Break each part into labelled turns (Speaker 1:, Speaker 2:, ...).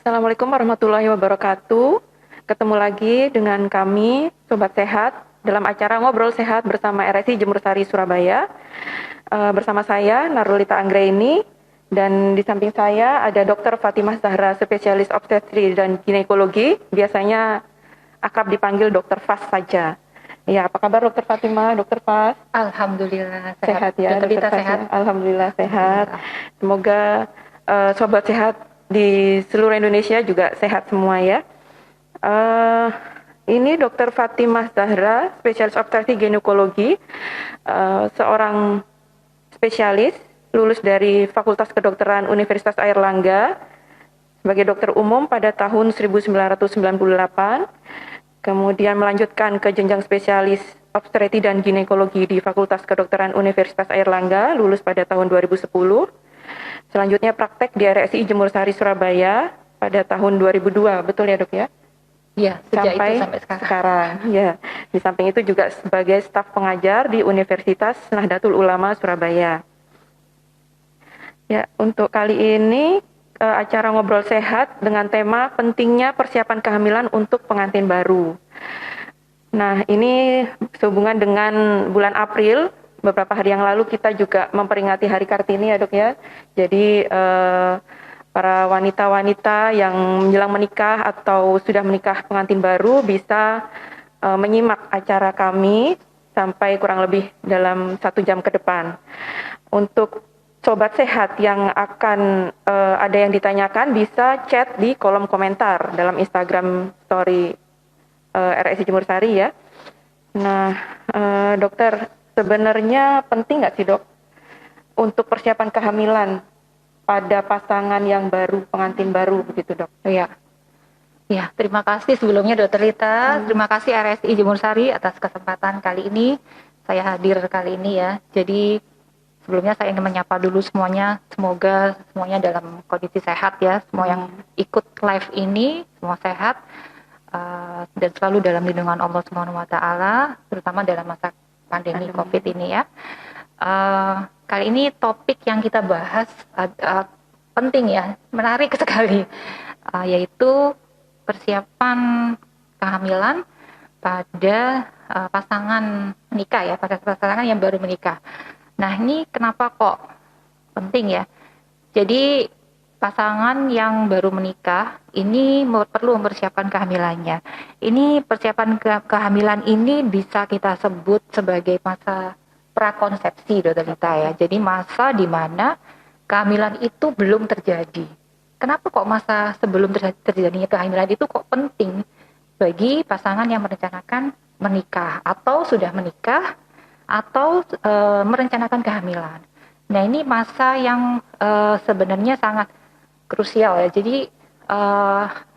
Speaker 1: Assalamualaikum warahmatullahi wabarakatuh. Ketemu lagi dengan kami, Sobat Sehat, dalam acara Ngobrol Sehat bersama RSI Jemur Sari Surabaya. Bersama saya, Narulita Anggraini, dan di samping saya ada Dr. Fatimah Zahra, spesialis obstetri dan ginekologi. Biasanya akrab dipanggil Dr. Fas saja. Ya, apa kabar Dr. Fatimah, Dr. Fas?
Speaker 2: Alhamdulillah
Speaker 1: Sehat ya,
Speaker 2: Dr. Lita
Speaker 1: Dr. Fas
Speaker 2: sehat.
Speaker 1: ya? Alhamdulillah sehat.
Speaker 2: Alhamdulillah.
Speaker 1: Semoga Sobat Sehat di seluruh Indonesia juga sehat semua ya. Ini Dr. Fatimah Zahra, spesialis obstetri ginekologi, seorang spesialis lulus dari Fakultas Kedokteran Universitas Airlangga sebagai dokter umum pada tahun 1998, kemudian melanjutkan ke jenjang spesialis obstetri dan ginekologi di Fakultas Kedokteran Universitas Airlangga, lulus pada tahun 2010. Selanjutnya praktek di RSI Jemur Sari Surabaya pada tahun 2002, betul ya dok ya?
Speaker 2: Iya, sejak itu sampai
Speaker 1: sekarang. Ya, di samping itu juga sebagai staf pengajar di Universitas Nahdlatul Ulama Surabaya. Ya, untuk kali ini acara Ngobrol Sehat dengan tema pentingnya persiapan kehamilan untuk pengantin baru. Nah, ini sehubungan dengan bulan April. Beberapa hari yang lalu kita juga memperingati Hari Kartini ya dok ya. Jadi para wanita-wanita yang menjelang menikah atau sudah menikah pengantin baru bisa menyimak acara kami sampai kurang lebih dalam 1 jam ke depan. Untuk Sobat Sehat yang akan ada yang ditanyakan bisa chat di kolom komentar dalam Instagram story RSI Jemur Sari ya. Nah, dokter, sebenarnya penting nggak sih dok untuk persiapan kehamilan pada pasangan yang baru, pengantin baru begitu dok?
Speaker 2: Iya. Ya, terima kasih sebelumnya Dr. Lita. Terima kasih RSI Jemur Sari atas kesempatan kali ini. Saya hadir kali ini ya. Jadi sebelumnya saya ingin menyapa dulu semuanya. Semoga semuanya dalam kondisi sehat ya. Semua yang ikut live ini semua sehat. Dan selalu dalam lindungan Allah Subhanahu wa Ta'ala, terutama dalam masa pandemi COVID ini ya. Kali ini topik yang kita bahas penting ya, menarik sekali, yaitu persiapan kehamilan pada pasangan menikah ya, pada pasangan yang baru menikah. Nah, ini kenapa kok penting ya? Jadi pasangan yang baru menikah ini perlu mempersiapkan kehamilannya. Ini persiapan kehamilan ini bisa kita sebut sebagai masa prakonsepsi, Dr. Lita ya. Jadi masa di mana kehamilan itu belum terjadi. Kenapa kok masa sebelum terjadinya kehamilan itu kok penting bagi pasangan yang merencanakan menikah atau sudah menikah atau merencanakan kehamilan. Nah, ini masa yang sebenarnya sangat krusial ya. Jadi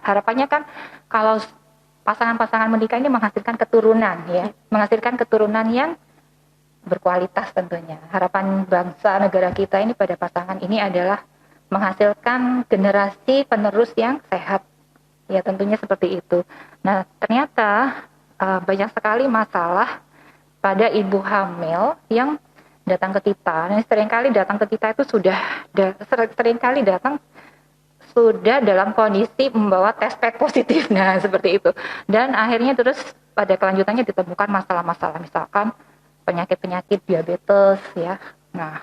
Speaker 2: harapannya kan kalau pasangan-pasangan menikah ini menghasilkan keturunan ya, menghasilkan keturunan yang berkualitas tentunya. Harapan bangsa negara kita ini pada pasangan ini adalah menghasilkan generasi penerus yang sehat. Ya, tentunya seperti itu. Nah, ternyata banyak sekali masalah pada ibu hamil yang datang ke kita. Nah, seringkali datang ke kita itu seringkali datang sudah dalam kondisi membawa tes PET positif, nah seperti itu. Dan akhirnya terus pada kelanjutannya ditemukan masalah-masalah, misalkan penyakit-penyakit diabetes ya, nah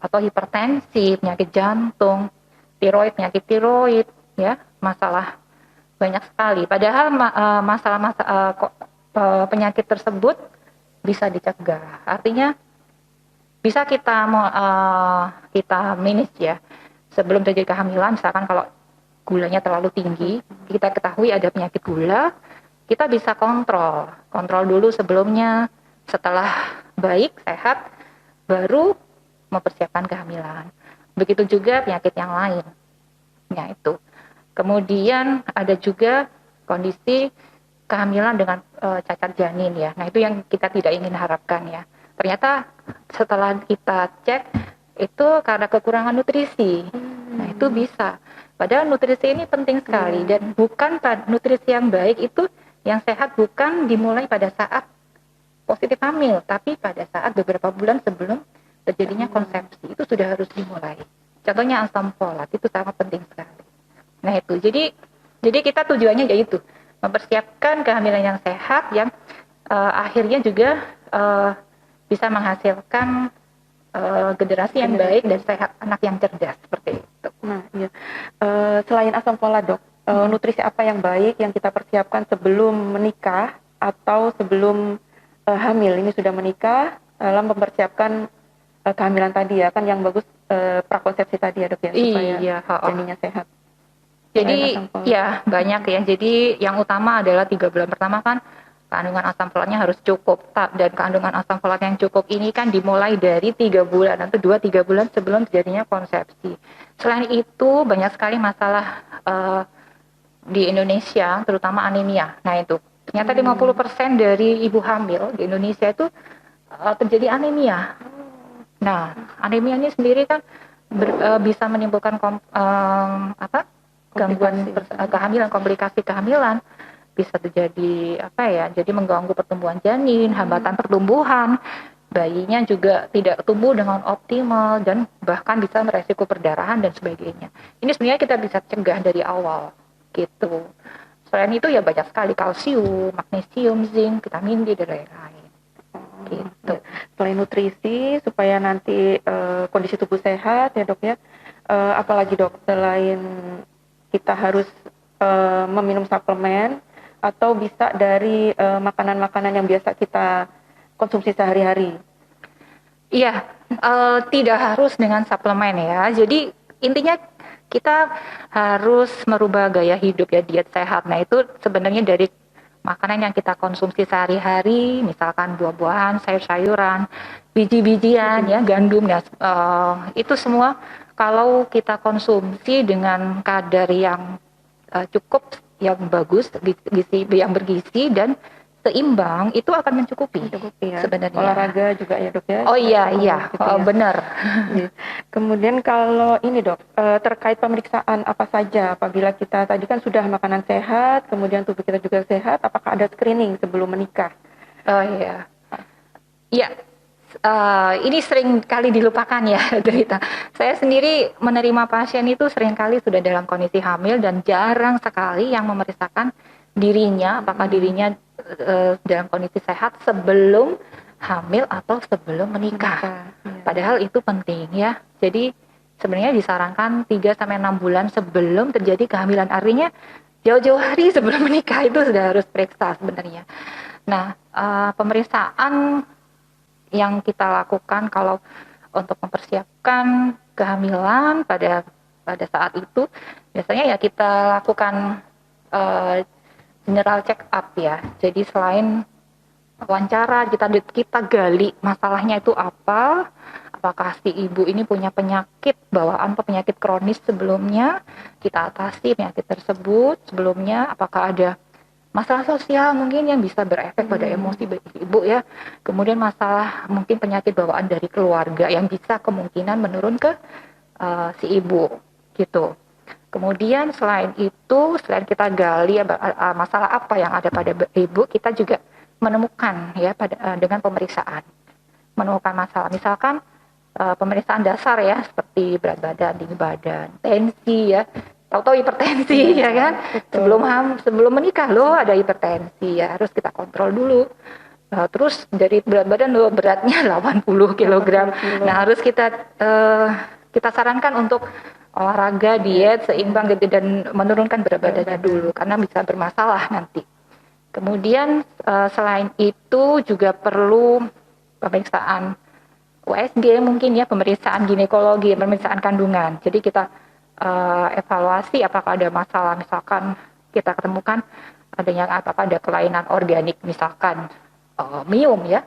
Speaker 2: atau hipertensi, penyakit jantung, penyakit tiroid ya, masalah banyak sekali. Padahal penyakit tersebut bisa dicegah. Artinya bisa kita manage ya. Sebelum terjadi kehamilan, misalkan kalau gulanya terlalu tinggi, kita ketahui ada penyakit gula, kita bisa kontrol dulu sebelumnya. Setelah baik, sehat, baru mempersiapkan kehamilan. Begitu juga penyakit yang lain. Ya, itu. Kemudian ada juga kondisi kehamilan dengan cacat janin ya. Nah, itu yang kita tidak ingin harapkan ya. Ternyata setelah kita cek, itu karena kekurangan nutrisi. Nah, itu bisa. Padahal nutrisi ini penting sekali. Dan bukan nutrisi yang baik itu, yang sehat bukan dimulai pada saat positif hamil, tapi pada saat beberapa bulan sebelum terjadinya konsepsi. Itu sudah harus dimulai. Contohnya asam folat, itu sangat penting sekali. Nah itu, jadi kita tujuannya yaitu mempersiapkan kehamilan yang sehat, yang akhirnya juga bisa menghasilkan generasi yang baik dan sehat, anak yang cerdas seperti itu.
Speaker 1: Nah, iya. Selain asam folat, Dok, nutrisi apa yang baik yang kita persiapkan sebelum menikah atau sebelum hamil? Ini sudah menikah dalam mempersiapkan kehamilan tadi ya, kan yang bagus prakonsepsi tadi ya, Dok ya, supaya janinnya sehat.
Speaker 2: Jadi ya banyak ya. Jadi yang utama adalah 3 bulan pertama kan kandungan asam folatnya harus cukup, dan kandungan asam folat yang cukup ini kan dimulai dari 3 bulan atau 2-3 bulan sebelum terjadinya konsepsi. Selain itu banyak sekali masalah di Indonesia, terutama anemia. Nah itu ternyata 50% dari ibu hamil di Indonesia itu terjadi anemia. Nah anemia ini sendiri kan bisa menimbulkan gangguan kehamilan, komplikasi kehamilan. Bisa terjadi jadi mengganggu pertumbuhan janin, hambatan pertumbuhan, bayinya juga tidak tumbuh dengan optimal, dan bahkan bisa beresiko perdarahan dan sebagainya. Ini sebenarnya kita bisa cegah dari awal gitu. Selain itu ya banyak sekali kalsium, magnesium, zinc, vitamin D dan lain-lain gitu.
Speaker 1: Selain nutrisi supaya nanti kondisi tubuh sehat ya, Dok ya, apalagi, Dok, selain kita harus meminum suplemen atau bisa dari makanan-makanan yang biasa kita konsumsi sehari-hari?
Speaker 2: Iya, tidak harus dengan suplemen ya. Jadi intinya kita harus merubah gaya hidup ya, diet sehat. Nah itu sebenarnya dari makanan yang kita konsumsi sehari-hari, misalkan buah-buahan, sayur-sayuran, biji-bijian ya, gandum ya, itu semua kalau kita konsumsi dengan kadar yang cukup, yang bagus, yang bergizi dan seimbang, itu akan mencukupi
Speaker 1: ya.
Speaker 2: Sebenarnya.
Speaker 1: Olahraga juga ya, Dok ya?
Speaker 2: Oh iya, gitu ya. Benar.
Speaker 1: Kemudian kalau ini, Dok, terkait pemeriksaan apa saja apabila kita tadi kan sudah makanan sehat, kemudian tubuh kita juga sehat, apakah ada screening sebelum menikah?
Speaker 2: Oh iya. Iya. Ini sering kali dilupakan ya, Derita. Saya sendiri menerima pasien itu sering kali sudah dalam kondisi hamil dan jarang sekali yang memeriksakan dirinya, apakah dirinya dalam kondisi sehat sebelum hamil atau sebelum menikah. Padahal itu penting ya. Jadi sebenarnya disarankan 3-6 bulan sebelum terjadi kehamilan. Artinya jauh-jauh hari sebelum menikah itu sudah harus periksa sebenarnya. Nah, pemeriksaan yang kita lakukan kalau untuk mempersiapkan kehamilan pada saat itu, biasanya ya kita lakukan general check up ya. Jadi selain wawancara, kita gali masalahnya itu apa, apakah si ibu ini punya penyakit bawaan atau penyakit kronis sebelumnya, kita atasi penyakit tersebut sebelumnya, apakah ada masalah sosial mungkin yang bisa berefek pada emosi ibu ya. Kemudian masalah mungkin penyakit bawaan dari keluarga yang bisa kemungkinan menurun ke si ibu gitu. Kemudian selain itu, selain kita gali masalah apa yang ada pada ibu, kita juga menemukan ya dengan pemeriksaan. Menemukan masalah, misalkan pemeriksaan dasar ya seperti berat badan, tinggi badan, tensi ya. Tahu-tahu hipertensi ya kan, sebelum menikah loh ada hipertensi ya, harus kita kontrol dulu. Terus dari berat badan loh, beratnya 80 kg. Nah harus kita sarankan untuk olahraga, diet seimbang dan menurunkan berat badannya dulu karena bisa bermasalah nanti. Kemudian selain itu juga perlu pemeriksaan USG mungkin ya, pemeriksaan ginekologi, pemeriksaan kandungan. Jadi kita evaluasi apakah ada masalah, misalkan kita ketemukan apakah ada kelainan organik, misalkan miom ya,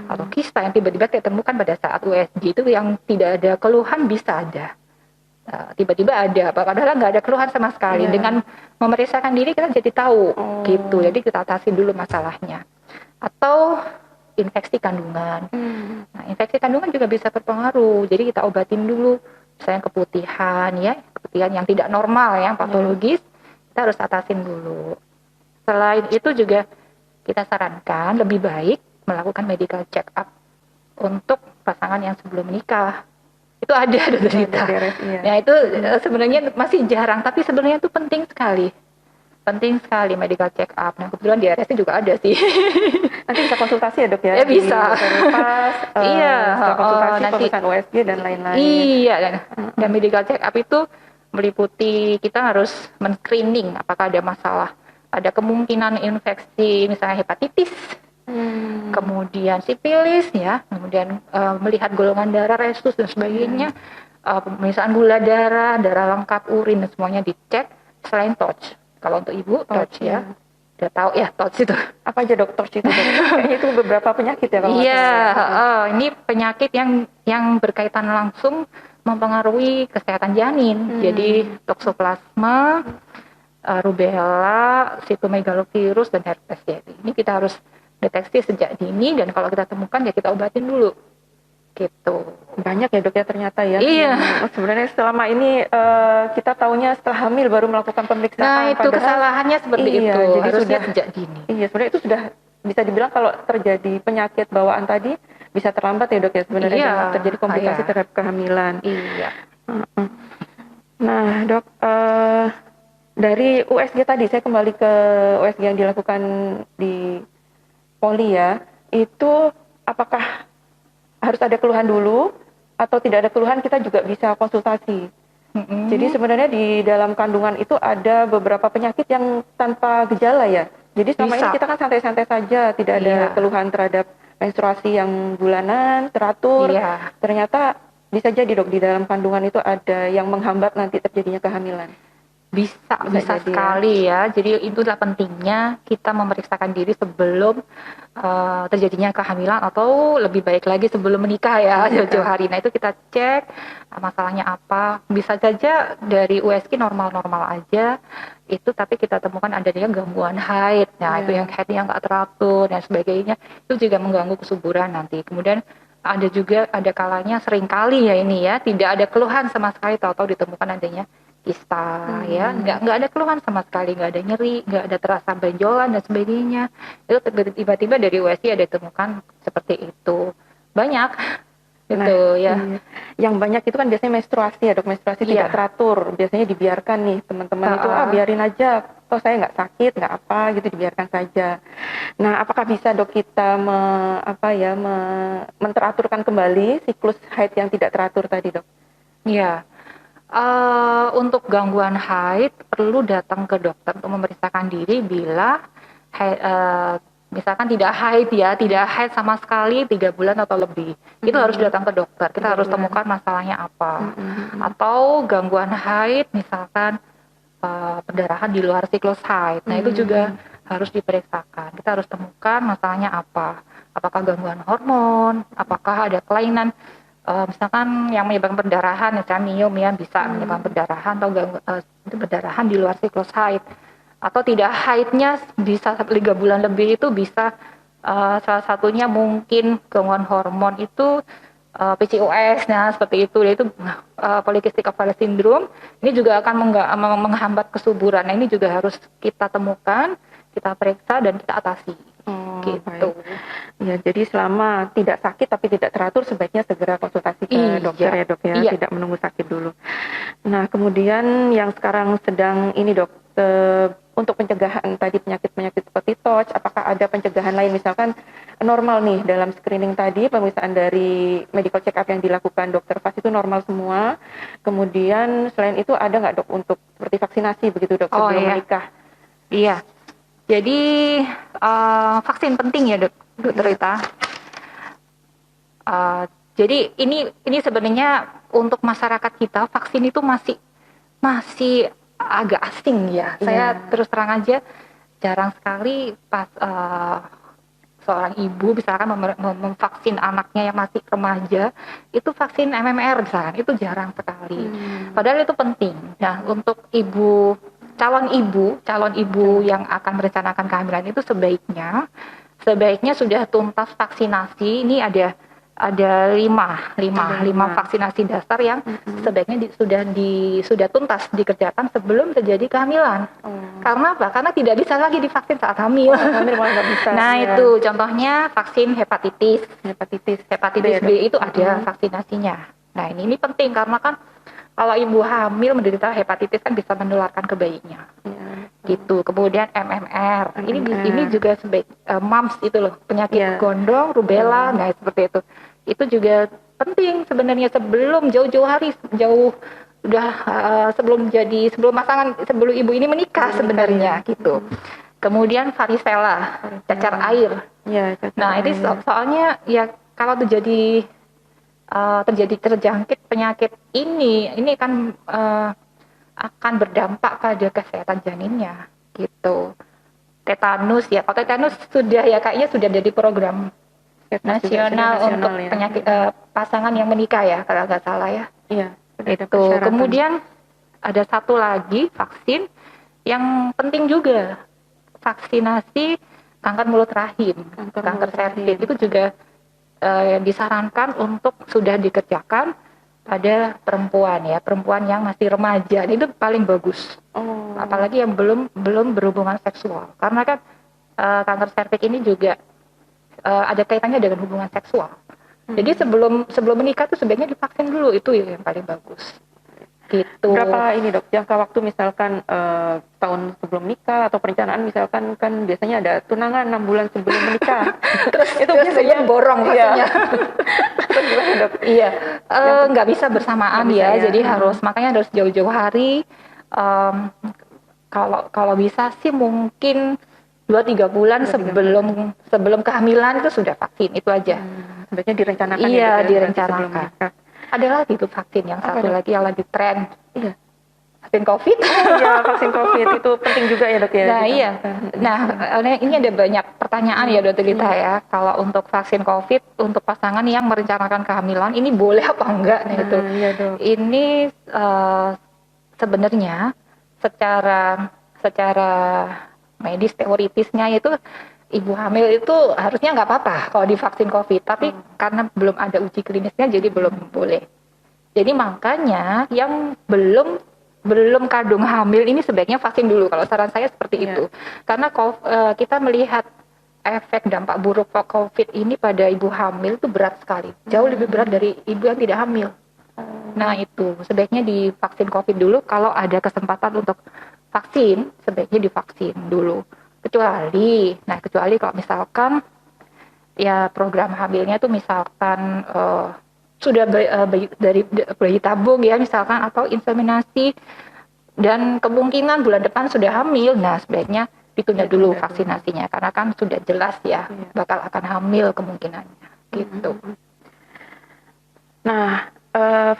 Speaker 2: atau kista yang tiba-tiba kita temukan pada saat USG itu yang tidak ada keluhan, bisa ada tiba-tiba ada, padahal nggak ada keluhan sama sekali. Dengan memeriksakan diri kita jadi tahu gitu, jadi kita atasi dulu masalahnya. Atau infeksi kandungan. Nah, infeksi kandungan juga bisa berpengaruh, jadi kita obatin dulu. Misalnya keputihan yang tidak normal, yang patologis, kita harus atasin dulu. Selain itu juga kita sarankan lebih baik melakukan medical check up untuk pasangan yang sebelum menikah. Itu ada Dokter Rita.
Speaker 1: Ada di RSI ya.
Speaker 2: Nah itu sebenarnya masih jarang, tapi sebenarnya itu penting sekali. Penting sekali medical check up. Nah kebetulan di RSI juga ada sih.
Speaker 1: Nanti bisa konsultasi ya dok ya?
Speaker 2: Ya bisa.
Speaker 1: Pas,
Speaker 2: Iya.
Speaker 1: setelah konsultasi
Speaker 2: Nanti
Speaker 1: pemeriksaan USG dan lain-lain.
Speaker 2: iya, dan medical check up itu meliputi kita harus men-screening apakah ada masalah, ada kemungkinan infeksi misalnya hepatitis, kemudian sifilis ya, kemudian melihat golongan darah, resus dan sebagainya, pemeriksaan gula darah, darah lengkap, urin dan semuanya dicek selain touch. Kalau untuk ibu touch ya. Udah tahu ya touch itu.
Speaker 1: Apa aja dok touch itu? Kayaknya itu beberapa penyakit ya kalau
Speaker 2: iya, ini penyakit yang berkaitan langsung mempengaruhi kesehatan janin. Jadi toksoplasma, rubella, sitomegalovirus dan herpes. Jadi ini kita harus deteksi sejak dini dan kalau kita temukan ya kita obatin dulu. Gitu.
Speaker 1: Banyak ya dok ya ternyata ya.
Speaker 2: Iya.
Speaker 1: Sebenarnya selama ini kita taunya setelah hamil baru melakukan pemeriksaan.
Speaker 2: Nah itu kesalahannya seperti
Speaker 1: iya,
Speaker 2: itu.
Speaker 1: Jadi
Speaker 2: harusnya
Speaker 1: sudah
Speaker 2: sejak dini.
Speaker 1: Iya sebenarnya itu sudah bisa dibilang kalau terjadi penyakit bawaan tadi bisa terlambat ya dok ya sebenarnya dengan terjadi komplikasi terhadap kehamilan.
Speaker 2: Iya.
Speaker 1: Nah dok dari USG tadi saya kembali ke USG yang dilakukan di Poli ya, itu apakah harus ada keluhan dulu atau tidak ada keluhan kita juga bisa konsultasi. Jadi sebenarnya di dalam kandungan itu ada beberapa penyakit yang tanpa gejala ya. Jadi selama ini kita kan santai-santai saja, tidak ada keluhan terhadap menstruasi yang bulanan, teratur. Ternyata bisa jadi dok di dalam kandungan itu ada yang menghambat nanti terjadinya kehamilan.
Speaker 2: Bisa sekali ya. Jadi itulah pentingnya kita memeriksakan diri sebelum terjadinya kehamilan atau lebih baik lagi sebelum menikah ya jauh-jauh hari. Nah itu kita cek masalahnya apa. Bisa saja dari USG normal-normal aja itu, tapi kita temukan adanya gangguan haid. Nah itu yang haidnya nggak teratur dan sebagainya, itu juga mengganggu kesuburan nanti. Kemudian ada kalanya seringkali ya ini ya tidak ada keluhan sama sekali, tahu-tahu ditemukan adanya kista ya, nggak ada keluhan sama sekali, nggak ada nyeri, nggak ada terasa benjolan dan sebagainya. Itu tiba-tiba dari USG ada ditemukan seperti itu. Banyak gitu ya. Iya.
Speaker 1: Yang banyak itu kan biasanya menstruasi ya dok, menstruasi tidak teratur, biasanya dibiarkan nih teman-teman itu biarin aja, toh saya nggak sakit nggak apa gitu, dibiarkan saja. Nah apakah bisa dok kita menteraturkan kembali siklus haid yang tidak teratur tadi dok?
Speaker 2: Iya. Untuk gangguan haid perlu datang ke dokter untuk memeriksakan diri bila misalkan tidak haid sama sekali 3 bulan atau lebih. Itu harus datang ke dokter. Kita harus temukan masalahnya apa. Atau gangguan haid misalkan perdarahan di luar siklus haid. Nah itu juga harus diperiksakan. Kita harus temukan masalahnya apa. Apakah gangguan hormon, apakah ada kelainan misalkan yang menyebabkan perdarahan, misalnya miom ya bisa menyebabkan perdarahan atau perdarahan di luar siklus haid, atau tidak haidnya bisa 3 bulan lebih, itu bisa salah satunya mungkin gangguan hormon itu PCOS, nah seperti itu, yaitu polycystic ovarian syndrome. Ini juga akan menghambat kesuburan. Nah, ini juga harus kita temukan, kita periksa dan kita atasi. Gitu.
Speaker 1: Ya, jadi selama tidak sakit tapi tidak teratur sebaiknya segera konsultasi ke dokter ya dok ya, tidak menunggu sakit dulu. Nah kemudian yang sekarang sedang ini dok, untuk pencegahan tadi penyakit-penyakit seperti TOC, apakah ada pencegahan lain misalkan normal nih dalam screening tadi, pemeriksaan dari medical check up yang dilakukan dokter Fas itu normal semua. Kemudian selain itu ada nggak dok untuk seperti vaksinasi begitu dok sebelum menikah?
Speaker 2: Iya. Jadi vaksin penting ya Dokter Rita. Jadi ini sebenarnya untuk masyarakat kita vaksin itu masih agak asing ya. Saya terus terang aja jarang sekali pas seorang ibu misalkan memvaksin anaknya yang masih remaja, itu vaksin MMR misalkan, itu jarang sekali. Padahal itu penting. Nah untuk calon ibu yang akan merencanakan kehamilan itu sebaiknya sudah tuntas vaksinasi. Ini ada lima vaksinasi dasar yang sebaiknya sudah tuntas dikerjakan sebelum terjadi kehamilan. Karena apa? Karena tidak bisa lagi divaksin saat hamil.
Speaker 1: Nggak bisa.
Speaker 2: Nah itu contohnya vaksin hepatitis B itu ada vaksinasinya. Nah ini penting karena kan kalau ibu hamil menderita hepatitis kan bisa menularkan ke bayinya.
Speaker 1: Ya.
Speaker 2: Gitu. Kemudian MMR.
Speaker 1: MMR.
Speaker 2: Ini juga mumps itu loh, penyakit
Speaker 1: Ya.
Speaker 2: gondong, rubella, nah seperti itu. Itu juga penting sebenarnya sebelum jauh-jauh hari, udah sebelum pasangan, sebelum ibu ini menikah sebenarnya gitu. Kemudian varicella, cacar air.
Speaker 1: Ya, cacar
Speaker 2: Nah, ini soalnya ya kalau terjangkit penyakit ini kan akan berdampak pada kesehatan janinnya gitu. Tetanus ya, kalau tetanus sudah ya kayaknya sudah jadi program nasional untuk
Speaker 1: ya.
Speaker 2: penyakit pasangan yang menikah ya kalau nggak salah ya.
Speaker 1: Iya.
Speaker 2: Itu. Kemudian ada satu lagi vaksin yang penting juga, vaksinasi kanker mulut rahim, kanker serviks itu juga disarankan untuk sudah dikerjakan pada perempuan yang masih remaja. Itu paling bagus. Apalagi yang belum berhubungan seksual. Karena kan kanker serviks ini juga ada kaitannya dengan hubungan seksual. Jadi sebelum menikah tuh sebaiknya divaksin dulu, itu yang paling bagus. Gitu.
Speaker 1: Berapa ini dok, jangka waktu misalkan tahun sebelum nikah atau perencanaan misalkan kan biasanya ada tunangan 6 bulan sebelum menikah.
Speaker 2: Terus itu biasanya borong maksudnya.
Speaker 1: Gimana dok?
Speaker 2: Iya, nggak bisa bersamaan ya, jadi makanya harus jauh-jauh hari. Kalau bisa sih mungkin 2-3 bulan sebelum kehamilan itu sudah vaksin, itu aja.
Speaker 1: Sebaiknya direncanakan.
Speaker 2: Iya, direncanakan. Ada lagi tuh vaksin yang satu lagi yang lagi tren.
Speaker 1: Iya.
Speaker 2: Vaksin COVID.
Speaker 1: Iya, vaksin COVID itu penting juga ya dok ya.
Speaker 2: Nah iya. Nah ini ada banyak pertanyaan ya Dokter Lita ya. Kalau untuk vaksin COVID untuk pasangan yang merencanakan kehamilan ini boleh apa enggak? Nah itu.
Speaker 1: Iya, dok.
Speaker 2: Ini sebenarnya secara medis teoritisnya itu ibu hamil itu harusnya nggak apa-apa kalau divaksin COVID, tapi karena belum ada uji klinisnya jadi belum boleh. Jadi makanya yang belum kadung hamil ini sebaiknya vaksin dulu. Kalau saran saya seperti itu. Karena kita melihat efek dampak buruk COVID ini pada ibu hamil itu berat sekali. Jauh lebih berat dari ibu yang tidak hamil. Nah itu sebaiknya divaksin COVID dulu. Kalau ada kesempatan untuk vaksin, sebaiknya divaksin dulu. Kecuali kalau misalkan ya program hamilnya tuh misalkan sudah dari bayi tabung ya misalkan, atau inseminasi dan kemungkinan bulan depan sudah hamil, nah sebaiknya ditunda dulu vaksinasinya karena kan sudah jelas ya bakal akan hamil kemungkinannya gitu.
Speaker 1: Nah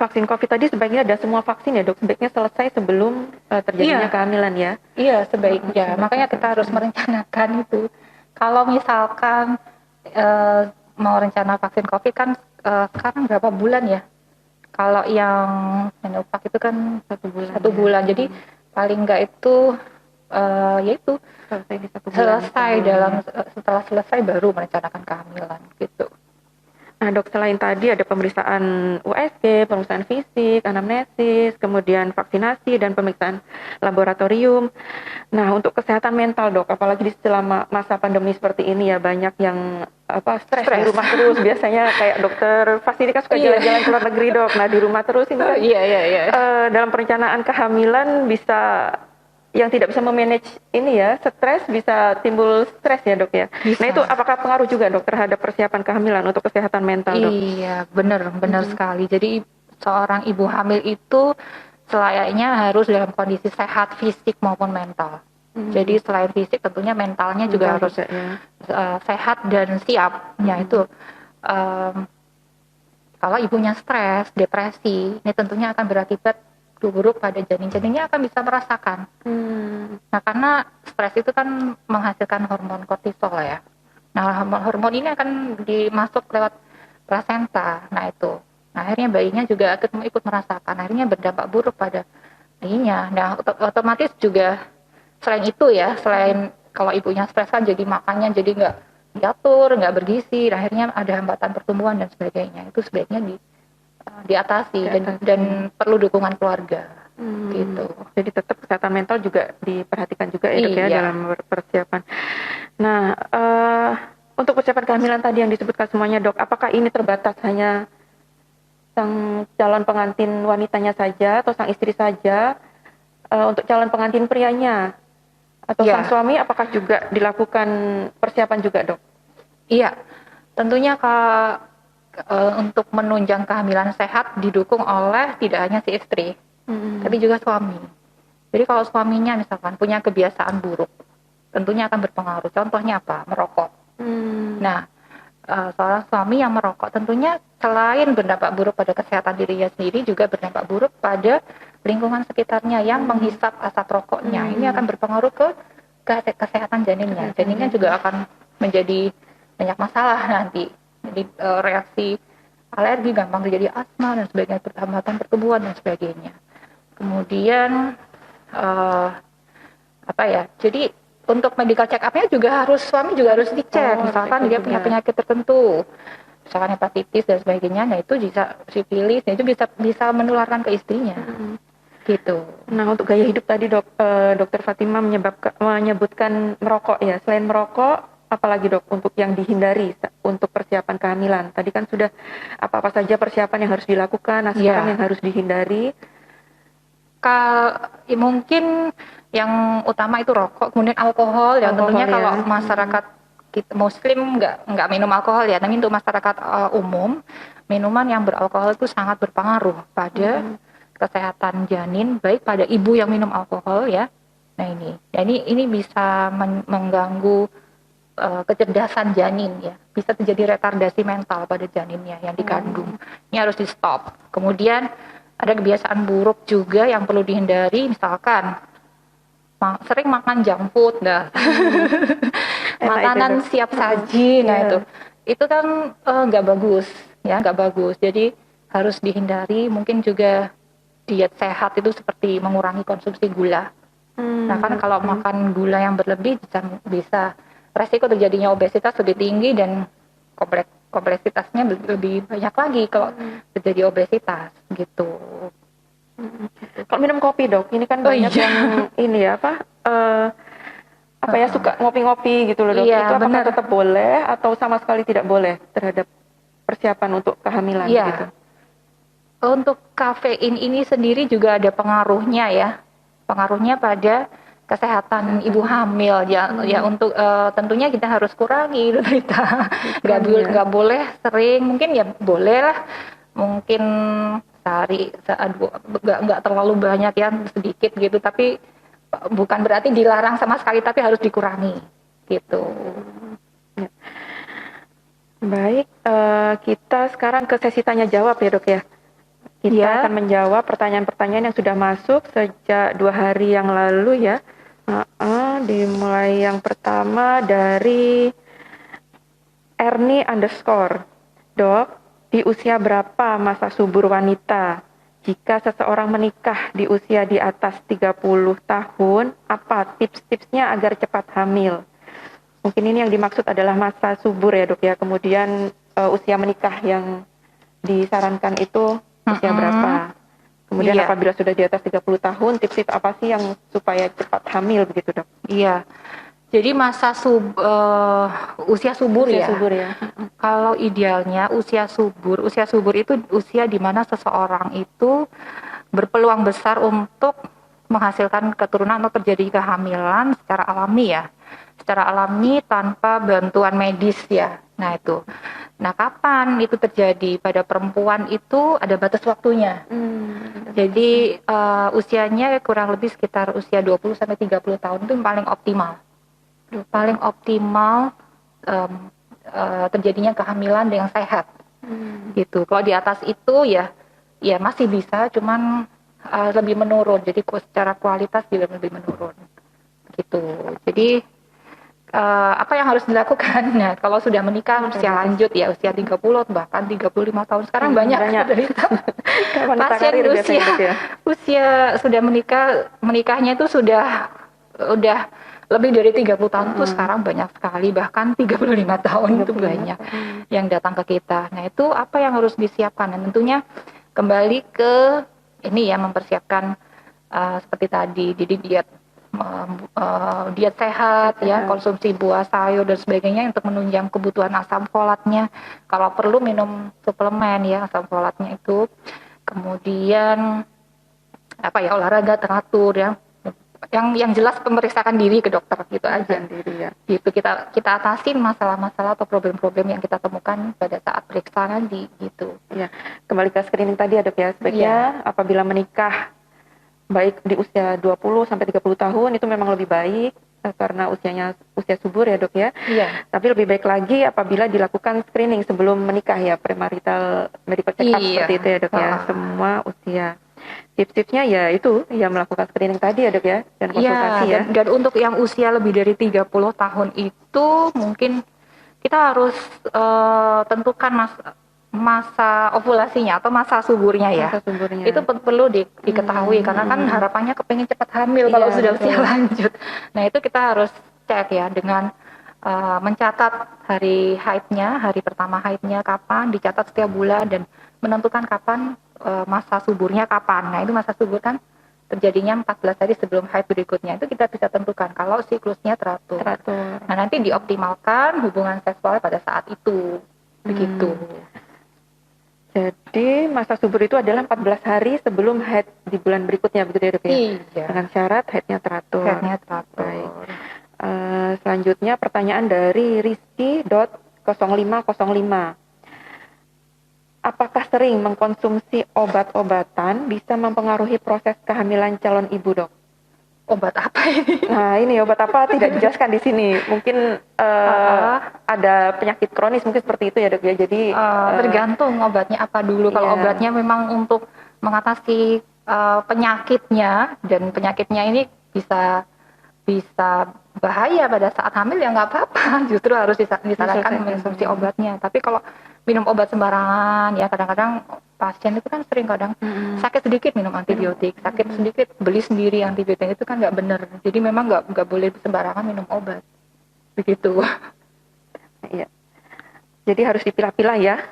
Speaker 1: vaksin COVID tadi sebaiknya ada semua vaksin ya dok, sebaiknya selesai sebelum terjadinya kehamilan ya?
Speaker 2: Iya sebaiknya, makanya kita harus merencanakan itu. Kalau misalkan mau rencana vaksin COVID kan sekarang berapa bulan ya? Kalau yang Sinovac itu kan 1 bulan, jadi paling enggak itu yaitu setelah selesai baru merencanakan kehamilan gitu.
Speaker 1: Nah dok, selain tadi ada pemeriksaan USG, pemeriksaan fisik, anamnesis, kemudian vaksinasi dan pemeriksaan laboratorium. Nah untuk kesehatan mental dok, apalagi di selama masa pandemi seperti ini ya, banyak yang stres di rumah terus. Biasanya kayak dokter Fasti ini kan suka jalan-jalan ke luar negeri dok. Nah di rumah terus ini kan dalam perencanaan kehamilan bisa yang tidak bisa memanage ini ya, stres, bisa timbul stres ya dok ya. Bisa. Nah itu apakah pengaruh juga dok terhadap persiapan kehamilan untuk kesehatan mental dok?
Speaker 2: Iya benar sekali. Jadi seorang ibu hamil itu selayaknya harus dalam kondisi sehat fisik maupun mental. Jadi selain fisik tentunya mentalnya juga harus sehat dan siap. Ya itu kalau ibunya stres, depresi, ini tentunya akan berakibat buruk pada janin-janinnya akan bisa merasakan. Nah karena stres itu kan menghasilkan hormon kortisol ya. Nah hormon ini akan dimasuk lewat plasenta. Nah itu, akhirnya bayinya juga akan ikut merasakan. Akhirnya berdampak buruk pada bayinya. Nah otomatis juga selain itu ya, selain kalau ibunya stres kan jadi makannya jadi nggak diatur, nggak bergizi. Akhirnya ada hambatan pertumbuhan dan sebagainya. Itu sebaiknya diatasi dan perlu dukungan keluarga gitu.
Speaker 1: Jadi tetap kesehatan mental juga diperhatikan juga ya dok ya dalam persiapan. Nah untuk persiapan kehamilan tadi yang disebutkan semuanya dok, apakah ini terbatas hanya sang calon pengantin wanitanya saja atau sang istri saja, untuk calon pengantin prianya atau sang
Speaker 2: Ya,
Speaker 1: suami apakah juga dilakukan persiapan juga, Dok?
Speaker 2: iya. Tentunya untuk menunjang kehamilan sehat didukung oleh tidak hanya si istri, tapi juga suami. Jadi kalau suaminya misalkan punya kebiasaan buruk, tentunya akan berpengaruh. Contohnya apa? Merokok. Nah, seorang suami yang merokok tentunya selain berdampak buruk pada kesehatan dirinya sendiri, juga berdampak buruk pada lingkungan sekitarnya yang menghisap asap rokoknya. Ini akan berpengaruh ke kesehatan janinnya. Janinnya juga akan menjadi banyak masalah nanti. Jadi reaksi alergi, gampang terjadi asma dan sebagainya, perlambatan pertumbuhan dan sebagainya. Kemudian apa ya? Jadi untuk medical check up-nya juga suami juga harus dicek. Misalkan dia punya penyakit tertentu, misalkan hepatitis dan sebagainya, nah itu bisa sifilis, nah itu bisa menularkan ke istrinya. Gitu.
Speaker 1: Nah, untuk gaya hidup tadi Dokter Fatima menyebutkan merokok ya. Selain merokok, apalagi Dok untuk yang dihindari untuk persiapan kehamilan? Tadi kan sudah apa-apa saja persiapan yang harus dilakukan, nah sekarang yang harus dihindari.
Speaker 2: Mungkin yang utama itu rokok, kemudian alkohol ya. Tentunya kalau masyarakat kita Muslim nggak minum alkohol ya, tapi untuk masyarakat umum, minuman yang beralkohol itu sangat berpengaruh pada kesehatan janin, baik pada ibu yang minum alkohol ya. Nah ini bisa mengganggu kecerdasan janin ya, bisa terjadi retardasi mental pada janinnya yang dikandung. Ini harus di stop. Kemudian ada kebiasaan buruk juga yang perlu dihindari, misalkan sering makan junk food, makanan siap saji, itu kan nggak bagus, ya nggak bagus. Jadi harus dihindari. Mungkin juga diet sehat itu seperti mengurangi konsumsi gula. Nah kan kalau makan gula yang berlebih bisa resiko terjadinya obesitas lebih tinggi dan kompleksitasnya lebih banyak lagi kalau terjadi obesitas gitu.
Speaker 1: Kalau minum kopi Dok, ini kan banyak yang ini ya suka ngopi-ngopi gitu loh Dok. Itu apakah tetap boleh atau sama sekali tidak boleh terhadap persiapan untuk kehamilan gitu?
Speaker 2: Untuk kafein ini sendiri juga ada pengaruhnya ya. Pengaruhnya pada kesehatan ibu hamil ya untuk tentunya kita harus kurangi kita nggak boleh sering, mungkin ya boleh lah mungkin sehari nggak terlalu banyak ya, sedikit gitu, tapi bukan berarti dilarang sama sekali, tapi harus dikurangi gitu.
Speaker 1: Baik, kita sekarang ke sesi tanya jawab ya Dok ya. Kita akan menjawab pertanyaan-pertanyaan yang sudah masuk sejak 2 hari yang lalu ya. Dimulai yang pertama dari Erni _ Dok, di usia berapa masa subur wanita? Jika seseorang menikah di usia di atas 30 tahun, apa tips-tipsnya agar cepat hamil? Mungkin ini yang dimaksud adalah masa subur ya Dok ya. Kemudian usia menikah yang disarankan itu usia berapa? Kemudian apabila sudah di atas 30 tahun, tips-tips apa sih yang supaya cepat hamil begitu Dok?
Speaker 2: Iya. Jadi masa usia subur ya. Kalau idealnya usia subur itu usia di mana seseorang itu berpeluang besar untuk menghasilkan keturunan atau terjadi kehamilan secara alami ya. Secara alami tanpa bantuan medis ya. Nah itu. Nah kapan itu terjadi? Pada perempuan itu ada batas waktunya. Jadi usianya kurang lebih sekitar usia 20-30 tahun itu paling optimal. Paling optimal terjadinya kehamilan dengan sehat. Gitu. Kalau di atas itu ya masih bisa, cuman lebih menurun. Jadi secara kualitas juga lebih menurun. Gitu. Jadi apa yang harus dilakukan? Nah, kalau sudah menikah usia lanjut ya, usia 30 bahkan 35 tahun. Sekarang banyak pasien usia sudah menikahnya itu sudah lebih dari 30 tahun itu sekarang banyak sekali, bahkan 35 tahun itu banyak yang datang ke kita. Nah, itu apa yang harus disiapkan? Dan tentunya kembali ke ini ya, mempersiapkan seperti tadi, jadi diet diet sehat, ya, konsumsi buah, sayur dan sebagainya untuk menunjang kebutuhan asam folatnya. Kalau perlu minum suplemen ya asam folatnya itu. Kemudian apa ya, olahraga teratur ya. Yang jelas pemeriksakan diri ke dokter gitu aja.
Speaker 1: Diri, ya.
Speaker 2: Gitu kita atasin masalah-masalah atau problem-problem yang kita temukan pada saat periksa nanti gitu.
Speaker 1: Ya, kembali ke screening tadi ya dok ya, sebaiknya apabila menikah baik di usia 20 sampai 30 tahun itu memang lebih baik karena usia subur ya dok ya.
Speaker 2: Iya.
Speaker 1: Tapi lebih baik lagi apabila dilakukan screening sebelum menikah ya, premarital medical check up seperti itu ya dok ya, semua usia. Tips-tipsnya ya itu, ya melakukan screening tadi ya dok ya, dan konsultasi ya.
Speaker 2: Dan untuk yang usia lebih dari 30 tahun itu mungkin kita harus tentukan masa ovulasinya atau masa suburnya ya.
Speaker 1: Masa suburnya.
Speaker 2: Itu perlu diketahui karena kan harapannya kepingin cepat hamil kalau sudah usia lanjut. Nah itu kita harus cek ya dengan mencatat hari haidnya, hari pertama haidnya kapan, dicatat setiap bulan dan menentukan kapan masa suburnya kapan. Nah itu masa subur kan terjadinya 14 hari sebelum haid berikutnya, itu kita bisa tentukan kalau siklusnya teratur. Nah nanti dioptimalkan hubungan seksual pada saat itu, begitu.
Speaker 1: Jadi masa subur itu adalah 14 hari sebelum haid di bulan berikutnya, begitu ya dok ya?
Speaker 2: Iya.
Speaker 1: Dengan syarat haidnya teratur.
Speaker 2: Haidnya teratur.
Speaker 1: Baik. Selanjutnya pertanyaan dari Rizky.0505. Apakah sering mengkonsumsi obat-obatan bisa mempengaruhi proses kehamilan calon ibu dok?
Speaker 2: Obat apa ini?
Speaker 1: Nah ini obat apa tidak dijelaskan di sini. Mungkin ada penyakit kronis mungkin seperti itu ya dok ya. Jadi
Speaker 2: tergantung obatnya apa dulu. Kalau obatnya memang untuk mengatasi penyakitnya dan penyakitnya ini bisa bahaya pada saat hamil ya nggak apa-apa. Justru harus disarankan mengkonsumsi obatnya. Tapi kalau minum obat sembarangan ya kadang-kadang pasien itu kan sering kadang sakit sedikit minum antibiotik, sakit sedikit beli sendiri antibiotik, itu kan nggak benar. Jadi memang nggak boleh sembarangan minum obat begitu.
Speaker 1: Iya. Jadi harus dipilah-pilah ya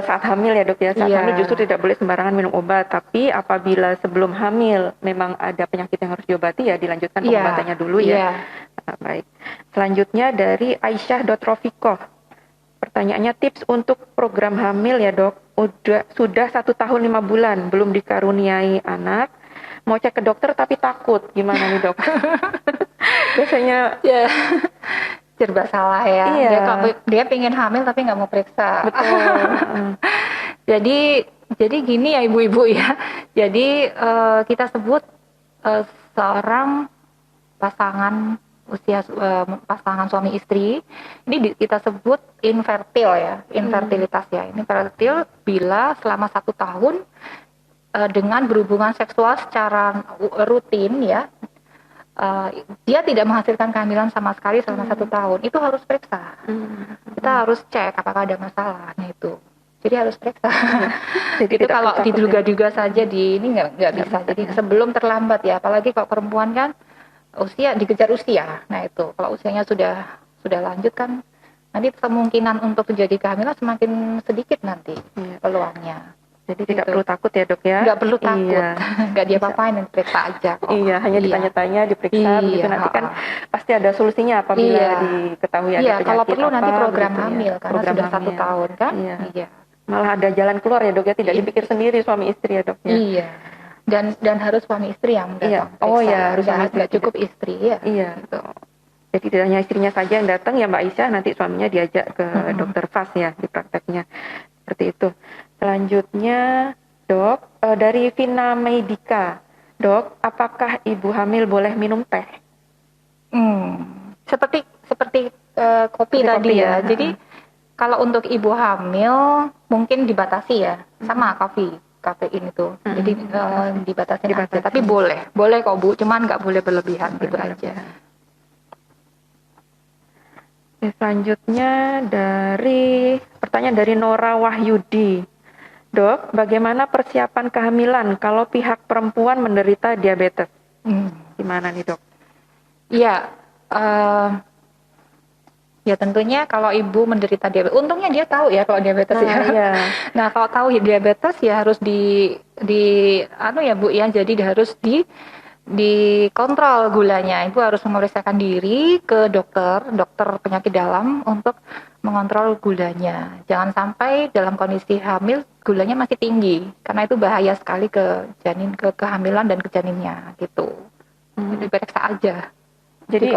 Speaker 1: saat hamil ya dok ya. Saat hamil justru tidak boleh sembarangan minum obat. Tapi apabila sebelum hamil memang ada penyakit yang harus diobati ya dilanjutkan pengobatannya dulu ya. Nah, baik. Selanjutnya dari Aisyah.Rofikoh. Pertanyaannya tips untuk program hamil ya dok. Sudah 1 tahun 5 bulan belum dikaruniai anak. Mau cek ke dokter tapi takut. Gimana nih dok? Biasanya
Speaker 2: ya serba salah ya. Dia pengen hamil tapi nggak mau periksa.
Speaker 1: Betul.
Speaker 2: Jadi gini ya ibu-ibu ya. Jadi kita sebut seorang pasangan pasangan suami istri ini kita sebut infertil ya, infertilitas ya. Infertil bila selama 1 tahun dengan berhubungan seksual secara rutin ya, dia tidak menghasilkan kehamilan sama sekali selama 1 tahun, itu harus periksa. Kita harus cek apakah ada masalahnya itu. Jadi harus periksa. Jadi itu kalau diduga-duga saja ini nggak bisa. Jadi sebelum terlambat ya, apalagi kalau perempuan kan dikejar usia. Nah itu kalau usianya sudah lanjut kan nanti kemungkinan untuk terjadi kehamilan semakin sedikit nanti peluangnya.
Speaker 1: Jadi tidak perlu takut ya dok ya?
Speaker 2: Nggak perlu takut, nggak diapa-apain, periksa aja kok.
Speaker 1: Iya, hanya ditanya-tanya, diperiksa, begitu nanti kan pasti ada solusinya apabila diketahui ada penyakit
Speaker 2: kalau perlu
Speaker 1: apa,
Speaker 2: nanti program
Speaker 1: gitu
Speaker 2: hamil karena sudah 1 tahun kan. Iya.
Speaker 1: Malah ada jalan keluar ya dok ya, tidak dipikir sendiri suami istri ya dok ya.
Speaker 2: Iya. Dan harus suami istri yang datang.
Speaker 1: Harus
Speaker 2: nggak cukup istri ya.
Speaker 1: Iya. Gitu. Jadi tidak hanya istrinya saja yang datang ya Mbak Aisyah, nanti suaminya diajak ke dokter FAS ya di prakteknya. Seperti itu. Selanjutnya dok, dari Vina Medika. Dok, apakah ibu hamil boleh minum teh?
Speaker 2: Seperti kopi tadi ya. Jadi kalau untuk ibu hamil mungkin dibatasi ya, sama kafein itu. Jadi dibatasi aja. Tapi boleh kok Bu, cuman nggak boleh berlebihan gitu aja.
Speaker 1: Selanjutnya pertanyaan dari Nora Wahyudi. Dok, bagaimana persiapan kehamilan kalau pihak perempuan menderita diabetes? Gimana nih dok?
Speaker 2: Iya, ya tentunya kalau ibu menderita diabetes, untungnya dia tahu ya kalau diabetes ya. Iya. Nah kalau tahu diabetes ya harus Bu ya, jadi harus dikontrol gulanya. Ibu harus memeriksakan diri ke dokter penyakit dalam untuk mengontrol gulanya. Jangan sampai dalam kondisi hamil gulanya masih tinggi, karena itu bahaya sekali ke janin, ke kehamilan dan ke janinnya gitu. Jadi periksa aja.
Speaker 1: Jadi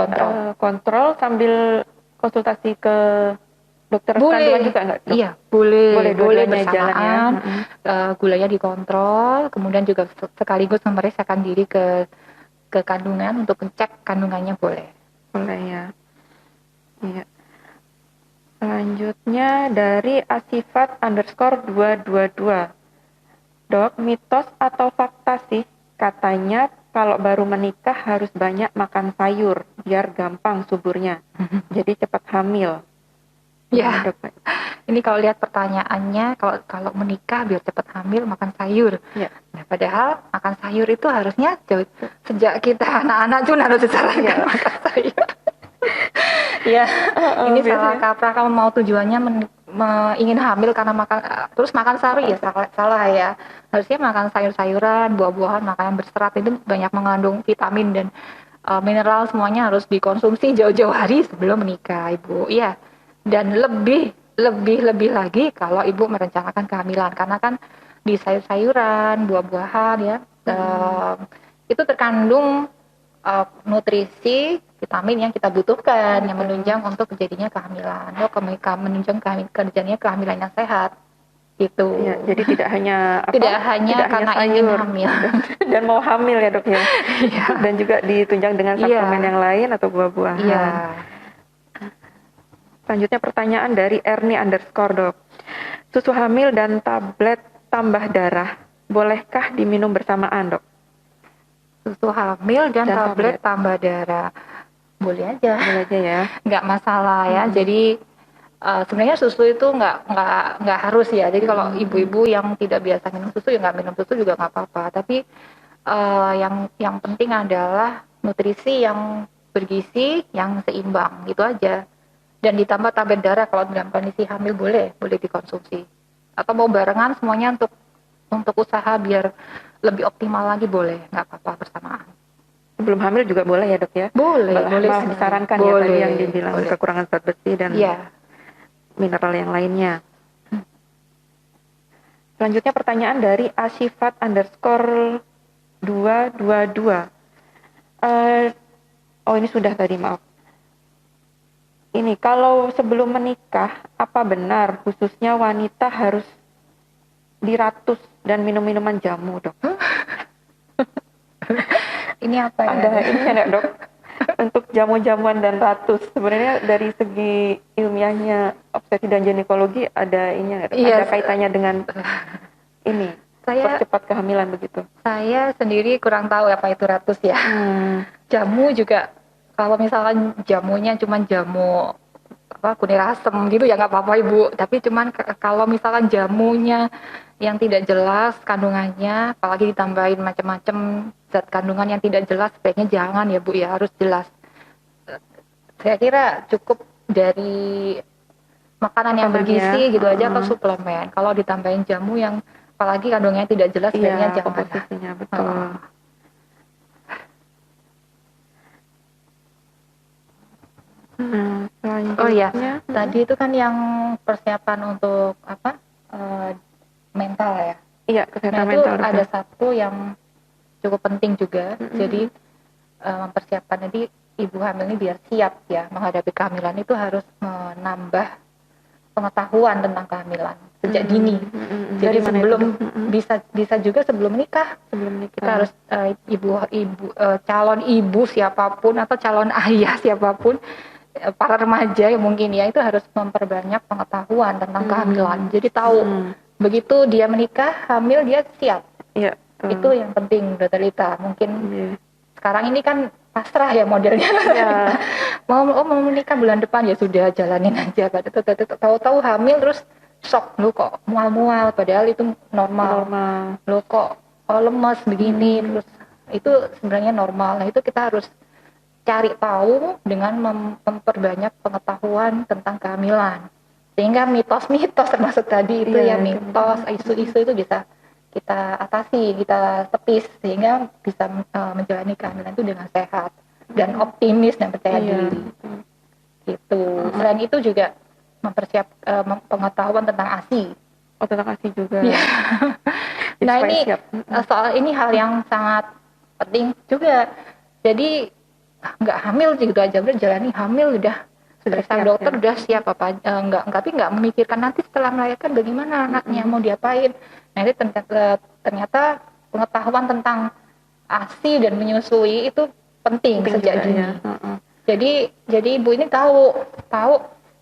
Speaker 1: kontrol sambil konsultasi ke dokter kandungan juga nggak?
Speaker 2: Iya, boleh
Speaker 1: bersamaan.
Speaker 2: Gulanya dikontrol, kemudian juga sekaligus memeriksakan diri ke kandungan untuk ngecek kandungannya boleh.
Speaker 1: Boleh ya. Iya. Selanjutnya dari asifat_222. Dok, mitos atau fakta sih? Katanya kalau baru menikah harus banyak makan sayur biar gampang suburnya. Jadi cepat hamil.
Speaker 2: Ya, dok. Ini kalau lihat pertanyaannya, kalau menikah biar cepat hamil makan sayur.
Speaker 1: Ya.
Speaker 2: Nah, padahal makan sayur itu harusnya sejak kita anak-anak pun harus disarankan makan sayur. Ya, ini salah kaprah. Kalau mau tujuannya ingin hamil karena terus makan sayur ya salah ya. Harusnya makan sayur-sayuran, buah-buahan, makanan berserat itu banyak mengandung vitamin dan mineral, semuanya harus dikonsumsi jauh-jauh hari sebelum menikah, Ibu. Iya. Dan lebih lagi kalau Ibu merencanakan kehamilan, karena kan di sayur-sayuran, buah-buahan ya, itu terkandung nutrisi, vitamin yang kita butuhkan, yang menunjang untuk terjadinya kehamilan, menunjang terjadinya kehamilan yang sehat. Gitu.
Speaker 1: Ya, jadi tidak hanya
Speaker 2: karena ingin hamil
Speaker 1: dan mau hamil ya, Dok ya. Dan juga ditunjang dengan suplemen yang lain atau buah-buahan.
Speaker 2: Iya.
Speaker 1: Selanjutnya pertanyaan dari Erni _ Dok. Susu hamil dan tablet tambah darah bolehkah diminum bersamaan, Dok?
Speaker 2: Susu hamil dan tablet tambah darah boleh aja
Speaker 1: ya,
Speaker 2: nggak masalah ya. Jadi sebenarnya susu itu nggak harus ya. Jadi kalau ibu-ibu yang tidak biasa minum susu ya nggak minum susu juga nggak apa-apa. Tapi yang penting adalah nutrisi yang bergizi, yang seimbang gitu aja. Dan ditambah tablet darah kalau dalam kondisi hamil boleh dikonsumsi. Atau mau barengan semuanya untuk usaha biar lebih optimal lagi boleh, nggak apa-apa bersamaan.
Speaker 1: Sebelum hamil juga boleh ya, Dok ya?
Speaker 2: Boleh
Speaker 1: disarankan ya tadi yang dibilang kekurangan zat besi dan mineral yang lainnya. Selanjutnya pertanyaan dari asifat_222. Ini sudah tadi, maaf. Ini kalau sebelum menikah, apa benar khususnya wanita harus diratus dan minum minuman jamu, Dok?
Speaker 2: Ini apa ya?
Speaker 1: Ada ininya nggak, Dok? Untuk jamu-jamuan dan ratus. Sebenarnya dari segi ilmiahnya obstetri dan ginekologi ada ininya nggak? Ada kaitannya dengan ini, percepat kehamilan begitu?
Speaker 2: Saya sendiri kurang tahu apa itu ratus ya. Jamu juga, kalau misalkan jamunya cuma jamu kunir asem gitu ya nggak apa-apa, Ibu. Tapi cuman kalau misalkan jamunya yang tidak jelas kandungannya, apalagi ditambahin macam-macam zat kandungan yang tidak jelas, sebaiknya jangan ya, Bu ya, harus jelas. Saya kira cukup dari makanan yang bergizi gitu aja atau suplemen. Kalau ditambahin jamu yang apalagi kandungannya tidak jelas, sebaiknya jangan.
Speaker 1: Komposisinya betul.
Speaker 2: Selanjutnya tadi itu kan yang persiapan untuk mental ya.
Speaker 1: Iya, kesehatan
Speaker 2: mental.
Speaker 1: Itu
Speaker 2: ada satu yang cukup penting juga. Jadi mempersiapkan, jadi ibu hamil ini biar siap ya menghadapi kehamilan, itu harus menambah pengetahuan tentang kehamilan sejak dini. Jadi sebelum bisa juga sebelum menikah. Kita harus calon ibu siapapun atau calon ayah siapapun, para remaja yang mungkin ya, itu harus memperbanyak pengetahuan tentang kehamilan. Jadi tahu begitu dia menikah, hamil, dia siap.
Speaker 1: Iya.
Speaker 2: Itu yang penting, Dr. Lita. Mungkin sekarang ini kan pasrah ya modelnya. mau menikah bulan depan ya sudah jalanin aja. Tahu-tahu hamil terus shock, lu kok mual-mual, padahal itu normal. Lu kok lemes begini, terus itu sebenarnya normal. Nah itu kita harus cari tahu dengan memperbanyak pengetahuan tentang kehamilan, sehingga mitos-mitos termasuk tadi itu mitos, isu-isu itu bisa kita atasi, kita tepis sehingga bisa menjalani kehamilan itu dengan sehat dan optimis dan percaya diri. Gitu. Selain itu juga pengetahuan tentang ASI.
Speaker 1: Oh, tentang ASI juga.
Speaker 2: Ya. Nah, ini soal ini hal yang sangat penting juga. Jadi nggak hamil gitu aja udah jalani hamil udah periksa dokter udah siap apa tapi nggak memikirkan nanti setelah melahirkan bagaimana anaknya mau diapain. Nah, ini ternyata pengetahuan tentang ASI dan menyusui itu penting sejak dini. Jadi ibu ini tahu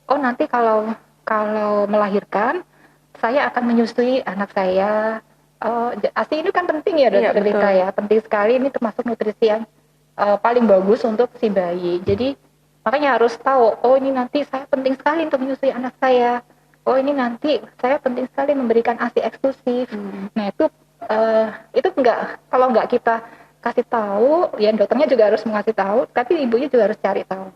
Speaker 2: oh nanti kalau melahirkan saya akan menyusui anak saya. ASI ini kan penting ya dokter Rita ya, penting sekali, ini termasuk nutrisi yang paling bagus untuk si bayi. Jadi makanya harus tahu, oh ini nanti saya penting sekali untuk menyusui anak saya. Oh ini nanti saya penting sekali memberikan ASI eksklusif. Nah itu kalau nggak kita kasih tahu, ya dokternya juga harus mengasih tahu, tapi ibunya juga harus cari tahu.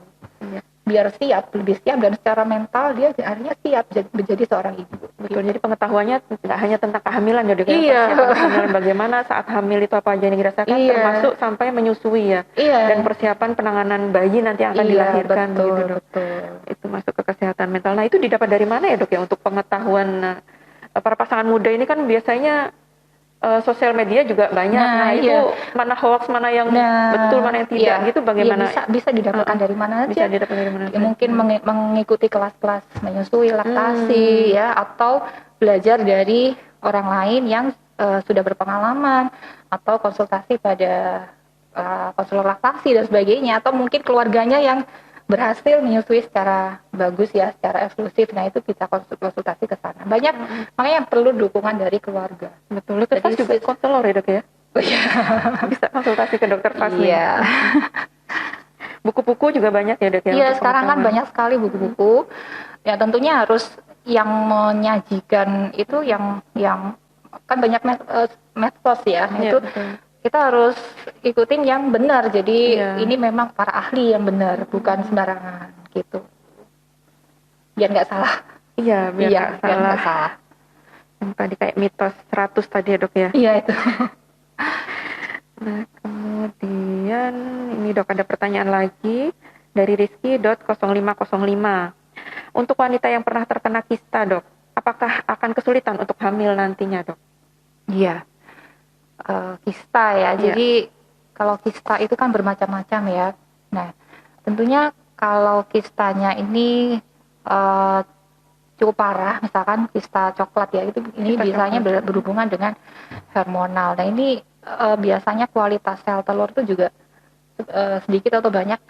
Speaker 2: Biar lebih siap dan secara mental dia akhirnya siap menjadi seorang ibu.
Speaker 1: Betul, jadi pengetahuannya tidak hanya tentang kehamilan ya dok, kehamilan bagaimana saat hamil itu apa aja yang dirasakan, termasuk sampai menyusui ya, dan persiapan penanganan bayi nanti yang akan dilahirkan
Speaker 2: betul,
Speaker 1: gitu dok.
Speaker 2: Betul.
Speaker 1: Itu masuk ke kesehatan mental. Nah itu didapat dari mana ya dok ya untuk pengetahuan para pasangan muda ini kan biasanya sosial media juga banyak. Nah itu mana hoax, mana yang betul, mana yang tidak gitu bagaimana?
Speaker 2: Bisa didapatkan dari mana aja.
Speaker 1: Bisa didapatkan dari mana?
Speaker 2: Mungkin mengikuti kelas-kelas menyusui, laktasi ya, atau belajar dari orang lain yang sudah berpengalaman, atau konsultasi pada konselor laktasi dan sebagainya, atau mungkin keluarganya yang berhasil menyusui secara bagus ya, secara eksklusif. Nah itu kita konsultasi ke sana. Banyak, makanya perlu dukungan dari keluarga.
Speaker 1: Betul, dokter juga konselor ya dok ya?
Speaker 2: Oh, iya.
Speaker 1: Bisa konsultasi ke dokter Fas.
Speaker 2: Iya.
Speaker 1: Buku-buku juga banyak ya dok ya?
Speaker 2: Iya, sekarang kan banyak sekali buku-buku. Ya tentunya harus yang menyajikan itu yang kan banyak medsos ya. Nah, itu betul. Kita harus ikutin yang benar. Jadi ini memang para ahli yang benar, bukan sembarangan gitu. Biar nggak salah.
Speaker 1: Iya, biar nggak salah. Yang tadi kayak mitos 100 tadi ya dok ya?
Speaker 2: Iya itu.
Speaker 1: Nah kemudian ini dok ada pertanyaan lagi dari Rizky.0505. Untuk wanita yang pernah terkena kista dok, apakah akan kesulitan untuk hamil nantinya dok?
Speaker 2: Iya. Kista ya, jadi kalau kista itu kan bermacam-macam ya. Nah, tentunya kalau kistanya ini cukup parah, misalkan kista coklat ya, ini biasanya berhubungan dengan hormonal. Nah ini biasanya kualitas sel telur itu juga sedikit atau banyak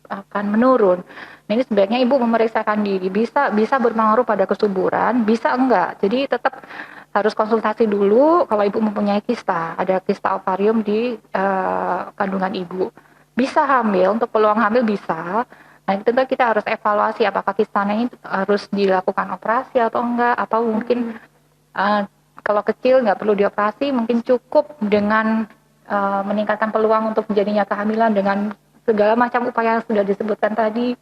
Speaker 2: akan menurun. Nah ini sebaiknya ibu memeriksakan diri, bisa berpengaruh pada kesuburan, bisa enggak. Jadi tetap harus konsultasi dulu kalau ibu mempunyai kista, ada kista ovarium di kandungan ibu. Bisa hamil, untuk peluang hamil bisa. Nah tentu kita harus evaluasi apakah kistanya ini harus dilakukan operasi atau enggak, atau mungkin kalau kecil nggak perlu dioperasi, mungkin cukup dengan meningkatkan peluang untuk terjadinya kehamilan dengan segala macam upaya yang sudah disebutkan tadi.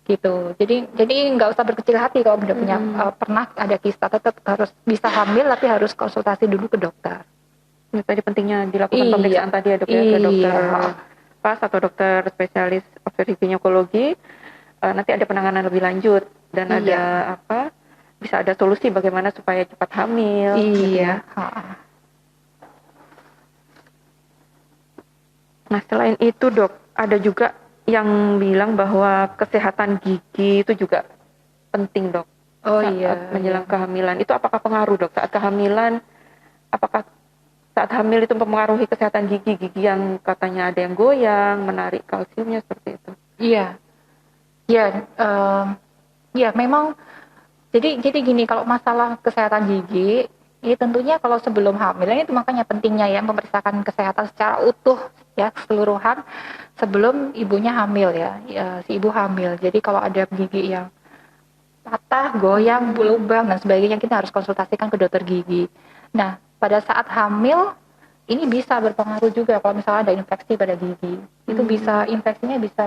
Speaker 2: Gitu. Jadi nggak usah berkecil hati kalau udah punya pernah ada kista, tetap harus bisa hamil tapi harus konsultasi dulu ke dokter.
Speaker 1: Ini tadi pentingnya dilakukan pemeriksaan tadi ya dok ya, ke dokter Fas atau dokter spesialis obstetrik ginekologi. Nanti ada penanganan lebih lanjut dan ada bisa ada solusi bagaimana supaya cepat hamil. Gitu ya. Nah selain itu dok, ada juga yang bilang bahwa kesehatan gigi itu juga penting dok. Saat menjelang kehamilan. Itu apakah pengaruh dok saat kehamilan? Apakah saat hamil itu mempengaruhi kesehatan gigi yang katanya ada yang goyang, menarik kalsiumnya seperti itu?
Speaker 2: Iya memang. Jadi gini, kalau masalah kesehatan gigi, ini tentunya kalau sebelum hamil, itu makanya pentingnya ya memeriksakan kesehatan secara utuh ya, keseluruhan sebelum ibunya hamil ya, si ibu hamil. Jadi kalau ada gigi yang patah, goyang, lubang dan sebagainya, kita harus konsultasikan ke dokter gigi. Nah, pada saat hamil ini bisa berpengaruh juga kalau misalnya ada infeksi pada gigi. Itu infeksinya bisa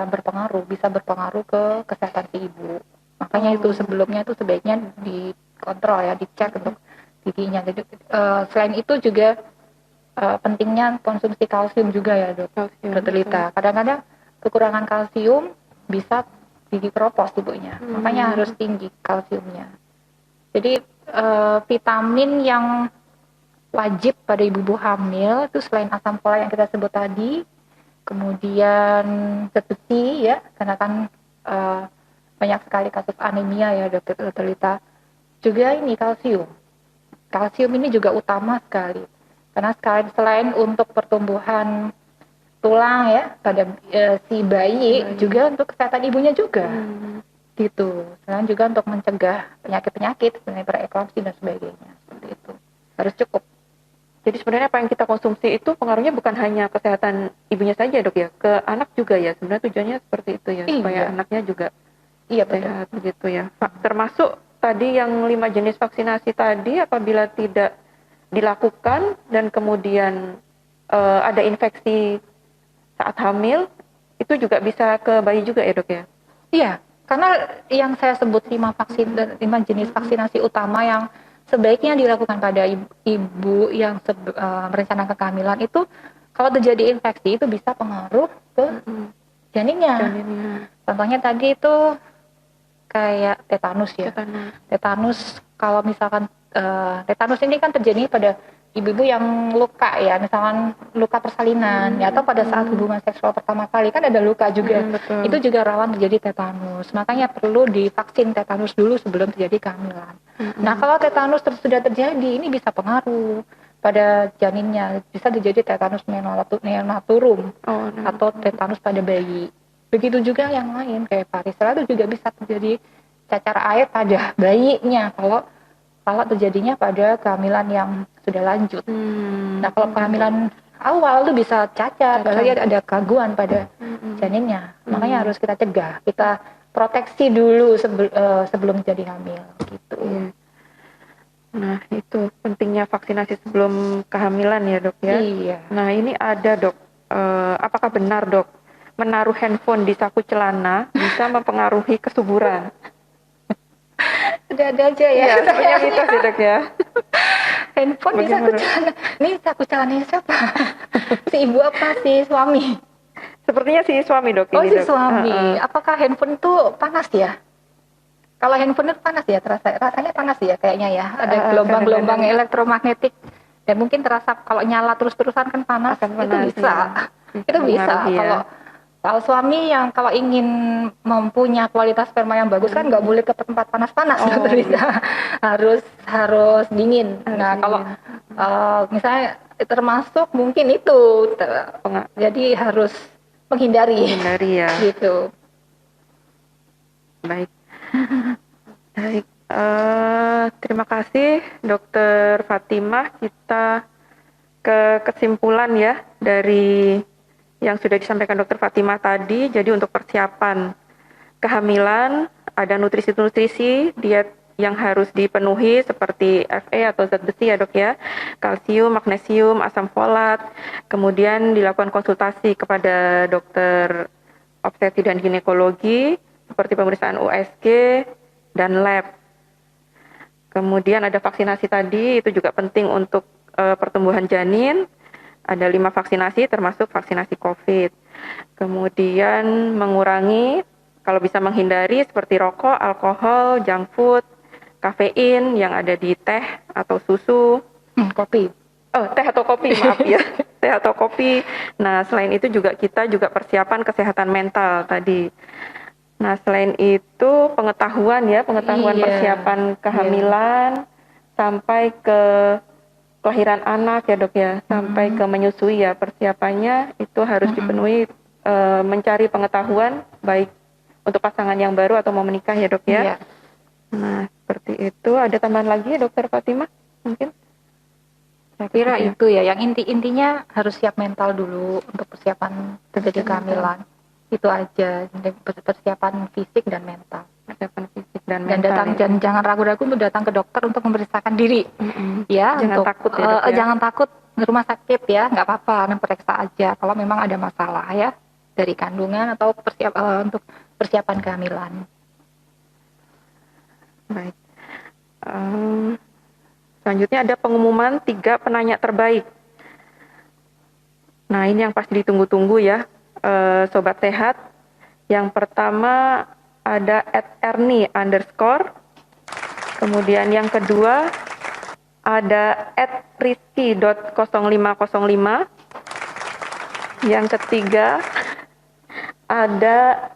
Speaker 2: berpengaruh ke kesehatan si ibu. Makanya itu sebelumnya itu sebaiknya dikontrol ya, dicek untuk giginya. Jadi selain itu juga pentingnya konsumsi kalsium juga ya dok. Dokter Lita. Kadang-kadang kekurangan kalsium bisa gigi keropos ibunya. Makanya harus tinggi kalsiumnya. Jadi vitamin yang wajib pada ibu-ibu hamil itu selain asam folat yang kita sebut tadi, kemudian zat besi ya, karena kan banyak sekali kasus anemia ya dokter Lita. Juga ini kalsium. Kalsium ini juga utama sekali. Karena selain untuk pertumbuhan tulang ya pada si bayi, juga untuk kesehatan ibunya juga. Gitu. Selain juga untuk mencegah penyakit-penyakit seperti preeklamsi dan sebagainya. Seperti itu. Harus cukup.
Speaker 1: Jadi sebenarnya apa yang kita konsumsi itu pengaruhnya bukan hanya kesehatan ibunya saja dok ya, ke anak juga ya. Sebenarnya tujuannya seperti itu ya, supaya anaknya juga sehat begitu ya. Termasuk tadi yang 5 jenis vaksinasi tadi, apabila tidak dilakukan dan kemudian ada infeksi saat hamil, itu juga bisa ke bayi juga ya dok ya?
Speaker 2: Iya, karena yang saya sebut 5 jenis vaksinasi utama yang sebaiknya dilakukan pada ibu yang merencanakan kehamilan itu, kalau terjadi infeksi itu bisa pengaruh ke janinnya. Contohnya tadi itu kayak tetanus ya. Tetanus kalau misalkan tetanus ini kan terjadi pada ibu-ibu yang luka ya, misalkan luka persalinan ya, atau pada saat hubungan seksual pertama kali kan ada luka juga. Itu juga rawan terjadi tetanus. Makanya perlu divaksin tetanus dulu sebelum terjadi kehamilan. Nah, kalau tetanus sudah terjadi, ini bisa pengaruh pada janinnya. Bisa terjadi tetanus neonaturum atau tetanus pada bayi. Begitu juga yang lain kayak varicella itu juga bisa terjadi cacar air pada bayinya kalau terjadinya pada kehamilan yang sudah lanjut. Nah, kalau kehamilan awal itu bisa cacat, apalagi ada gangguan pada janinnya. Makanya harus kita cegah, kita proteksi dulu sebelum jadi hamil gitu.
Speaker 1: Nah, itu pentingnya vaksinasi sebelum kehamilan ya dok ya.
Speaker 2: Iya.
Speaker 1: Nah, ini ada dok, apakah benar dok, menaruh handphone di saku celana bisa mempengaruhi kesuburan?
Speaker 2: Ada aja ya.
Speaker 1: Sebenarnya mitos ya dok ya.
Speaker 2: Handphone di saku celana. Ini saku celananya siapa? Si ibu apa si suami?
Speaker 1: Sepertinya si suami dok.
Speaker 2: Oh,
Speaker 1: ini,
Speaker 2: si
Speaker 1: dok.
Speaker 2: suami. Apakah handphone itu panas ya? Kalau handphone itu panas ya, rasanya panas ya kayaknya ya. Ada gelombang-gelombang elektromagnetik. Dan mungkin terasa kalau nyala terus-terusan kan panas. Itu bisa. Ya. Itu bisa. Kalau suami yang kalau ingin mempunyai kualitas sperma yang bagus kan nggak boleh ke tempat panas-panas, harus dingin. Kalau misalnya termasuk mungkin itu, jadi harus menghindari
Speaker 1: ya.
Speaker 2: Gitu.
Speaker 1: Baik. Terima kasih Dokter Fatimah. Kita ke kesimpulan ya dari yang sudah disampaikan Dokter Fatimah tadi. Jadi untuk persiapan kehamilan ada nutrisi-nutrisi diet yang harus dipenuhi seperti Fe atau zat besi ya dok ya, kalsium, magnesium, asam folat. Kemudian dilakukan konsultasi kepada dokter obstetri dan ginekologi seperti pemeriksaan USG dan lab. Kemudian ada vaksinasi tadi, itu juga penting untuk pertumbuhan janin. Ada 5 vaksinasi termasuk vaksinasi COVID. Kemudian mengurangi, kalau bisa menghindari seperti rokok, alkohol, junk food, kafein yang ada di teh atau susu.
Speaker 2: Kopi.
Speaker 1: Teh atau kopi, maaf ya. Teh atau kopi. Nah, selain itu juga kita juga persiapan kesehatan mental tadi. Nah, selain itu pengetahuan persiapan kehamilan sampai ke kelahiran anak ya dok ya, sampai ke menyusui ya, persiapannya itu harus dipenuhi, mencari pengetahuan baik untuk pasangan yang baru atau mau menikah ya dok ya. Nah seperti itu. Ada tambahan lagi ya dokter Fatimah mungkin?
Speaker 2: Saya kira itu ya, yang intinya harus siap mental dulu untuk persiapan terjadi kehamilan. Itu aja, persiapan fisik dan mental. Persiapan fisik dan mental. Dan jangan ragu-ragu untuk datang ke dokter untuk memeriksakan diri. Ya, jangan takut ya, dok, ya. Jangan takut ke rumah sakit ya, nggak apa-apa, periksa aja kalau memang ada masalah ya dari kandungan atau untuk persiapan kehamilan.
Speaker 1: Baik. Selanjutnya ada pengumuman 3 penanya terbaik. Nah, ini yang pasti ditunggu-tunggu ya, Sobat Sehat. Yang pertama ada @erni_, kemudian yang kedua ada @rizky.0505, yang ketiga ada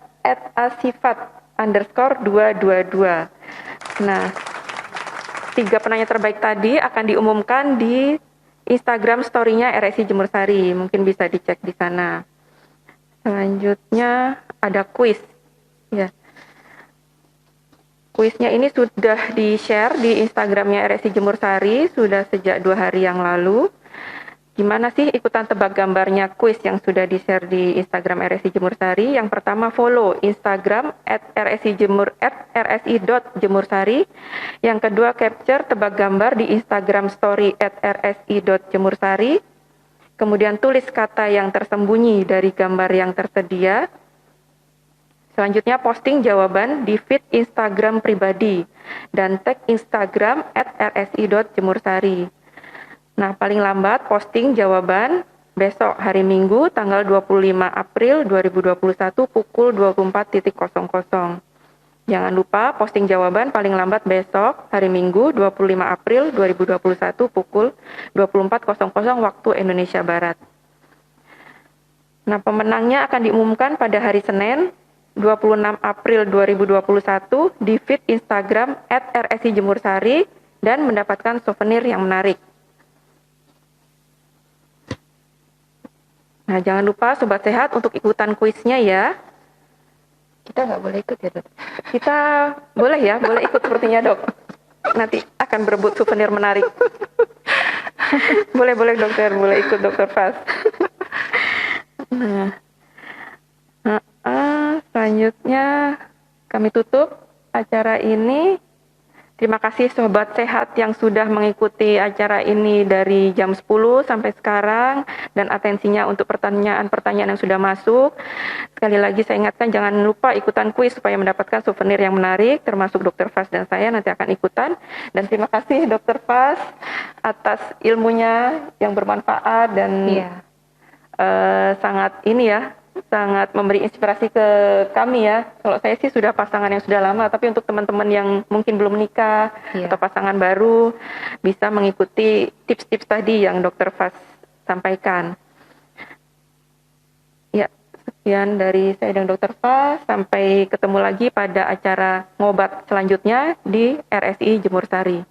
Speaker 1: @asifat_222. Nah, 3 penanya terbaik tadi akan diumumkan di Instagram story-nya RSI Jemur Sari. Mungkin bisa dicek di sana. Selanjutnya ada kuis. Ya. Kuisnya ini sudah di-share di Instagramnya RSI Jemur Sari, sudah sejak 2 hari yang lalu. Gimana sih ikutan tebak gambarnya kuis yang sudah di-share di Instagram RSI Jemur Sari? Yang pertama follow Instagram @rsi.jemursari. Yang kedua capture tebak gambar di Instagram story @rsi.jemursari. Kemudian tulis kata yang tersembunyi dari gambar yang tersedia. Selanjutnya posting jawaban di feed Instagram pribadi dan tag Instagram @rsi.jemursari. Nah, paling lambat posting jawaban besok hari Minggu tanggal 25 April 2021 pukul 24.00. Jangan lupa posting jawaban paling lambat besok hari Minggu 25 April 2021 pukul 24.00 waktu Indonesia Barat. Nah, pemenangnya akan diumumkan pada hari Senin 26 April 2021 di feed Instagram @rsi_jemursari dan mendapatkan souvenir yang menarik. Nah, jangan lupa Sobat Sehat untuk ikutan kuisnya ya.
Speaker 2: Kita nggak boleh ikut ya, Dok?
Speaker 1: Kita boleh ya, boleh ikut sepertinya, Dok. Nanti akan berebut souvenir menarik. Boleh dokter, boleh ikut Dokter Fas. Nah, selanjutnya kami tutup acara ini. Terima kasih Sobat Sehat yang sudah mengikuti acara ini dari jam 10 sampai sekarang dan atensinya untuk pertanyaan-pertanyaan yang sudah masuk. Sekali lagi saya ingatkan jangan lupa ikutan kuis supaya mendapatkan souvenir yang menarik, termasuk Dokter Fas dan saya nanti akan ikutan. Dan terima kasih Dokter Fas atas ilmunya yang bermanfaat dan sangat memberi inspirasi ke kami ya. Kalau saya sih sudah pasangan yang sudah lama, tapi untuk teman-teman yang mungkin belum menikah atau pasangan baru bisa mengikuti tips-tips tadi yang Dokter Fas sampaikan. Ya, sekian dari saya dan Dokter Fas. Sampai ketemu lagi pada acara ngobat selanjutnya di RSI Jemur Sari.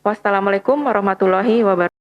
Speaker 1: Wassalamualaikum warahmatullahi wabarakatuh.